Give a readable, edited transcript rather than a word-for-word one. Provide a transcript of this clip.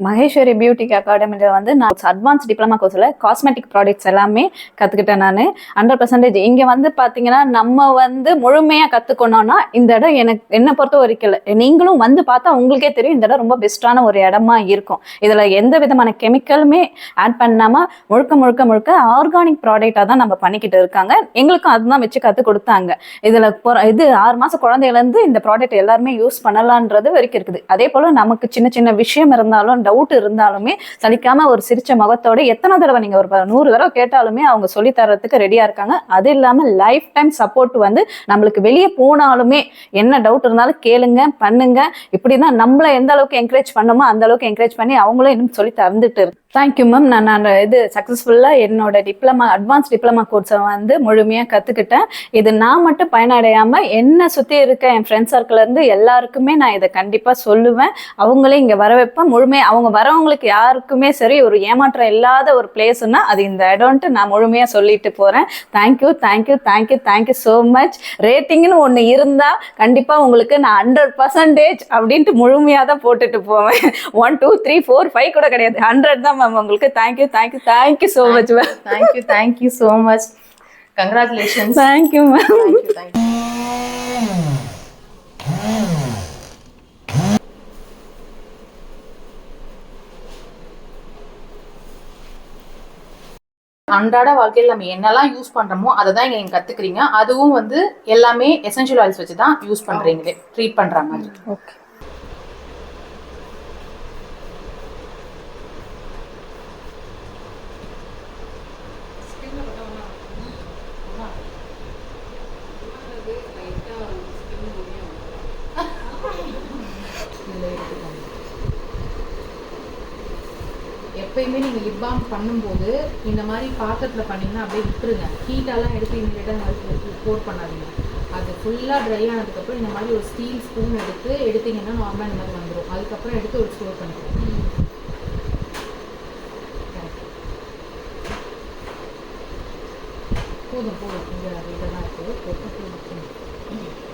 Maheswari boutique அகாடமியில் வந்து நான் அட்வான்ஸ் டிப்ளமா கோர்ஸில் காஸ்மெட்டிக் ப்ராடக்ட்ஸ் எல்லாமே கற்றுக்கிட்டேன். நான் 100% இங்கே வந்து பார்த்தீங்கன்னா நம்ம வந்து முழுமையாக கற்றுக்கணும்னா இந்த இடம் எனக்கு என்னை பொறுத்த வரைக்கும் நீங்களும் வந்து பார்த்தா உங்களுக்கே தெரியும் இந்த இடம் ரொம்ப பெஸ்ட்டான ஒரு இடமா இருக்கும். இதில் எந்த விதமான கெமிக்கலுமே ஆட் பண்ணாமல் முழுக்க முழுக்க முழுக்க ஆர்கானிக் ப்ராடக்டாக தான் நம்ம பண்ணிக்கிட்டு இருக்காங்க. எங்களுக்கும் அதுதான் வச்சு கற்றுக் கொடுத்தாங்க. இதில் இது 6 மாதம் குழந்தையிலேருந்து இந்த ப்ராடக்ட் எல்லாருமே யூஸ் பண்ணலான்றது வரைக்கும் இருக்குது. அதே போல் நமக்கு சின்ன சின்ன விஷயம் இருந்தாலும் டவுட் இருந்தாலுமே சலிக்காம ஒரு சிரிச்ச முகத்தோட எத்தனை தடவை நீங்க ஒரு 100 தடவை கேட்டாலுமே அவங்க சொல்லி தரத்துக்கு ரெடியா இருக்காங்க. அது இல்லாம லைஃப் டைம் சப்போர்ட் வந்து நம்மளுக்கு வெளியே போனாலுமே என்ன டவுட் இருந்தாலும் கேளுங்க, பண்ணுங்க. இப்படிதான் நம்மள எந்த அளவுக்கு என்கரேஜ் பண்ணோமோ அந்த அளவுக்கு என்கரேஜ் பண்ணி அவங்களும் இன்னும் சொல்லி தந்துட்டு இருக்கு. Thank you ma'am. நான் இது சக்ஸஸ்ஃபுல்லாக என்னோட அட்வான்ஸ் டிப்ளமா கோர்ஸை வந்து முழுமையாக கற்றுக்கிட்டேன். இது நான் மட்டும் பயனடையாமல் என்னை சுற்றி இருக்க என் ஃப்ரெண்ட்ஸ் சர்க்கிள்லேருந்து எல்லாருக்குமே நான் இதை கண்டிப்பாக சொல்லுவேன். அவங்களே இங்கே வர வைப்பேன். முழுமையாக அவங்க வரவங்களுக்கு யாருக்குமே சரி ஒரு ஏமாற்றம் இல்லாத ஒரு பிளேஸ்னா அது இந்த இடம்ட்டு நான் முழுமையாக சொல்லிட்டு போகிறேன். Thank you thank you thank you thank you so much. ரேட்டிங்னு ஒன்று இருந்தால் கண்டிப்பாக உங்களுக்கு நான் 100% அப்படின்ட்டு முழுமையாக தான் போட்டுட்டு போவேன். 1 2 3 4 5 கூட கிடையாது, 100 தான் மேம். உங்களுக்கு thank you thank you thank you so much ma'am. Thank you so much. Congratulations. Thank you ma'am. அன்றாட வாழ்க்கையில் நம்ம என்னெல்லாம் யூஸ் பண்றோமோ அதை தான் நீங்க கத்துக்கிறீங்க. அதுவும் வந்து எல்லாமே எசென்ஷியல் ஆயில்ஸ் வச்சு தான் யூஸ் பண்றீங்களே, ட்ரீட் பண்ற மாதிரி. ஓகே. எப்பயுமே நீங்கள் லிப் பாம் பண்ணும்போது இந்த மாதிரி பாத்திரத்தில் பண்ணிங்கன்னா அப்படியே விட்டுருங்க. ஹீட்டெல்லாம் எடுத்து இமீடியட்டாக போட் பண்ணாதீங்க. அது ஃபுல்லாக ட்ரை ஆனதுக்கப்புறம் இந்த மாதிரி ஒரு ஸ்டீல் ஸ்பூன் எடுத்தீங்கன்னா நார்மலாக இந்த மாதிரி வந்துடும். அதுக்கப்புறம் எடுத்து ஒரு ஸ்டோர் பண்ணிக்கலாம். போதும் இங்கே தான் இருக்குது. போட்டு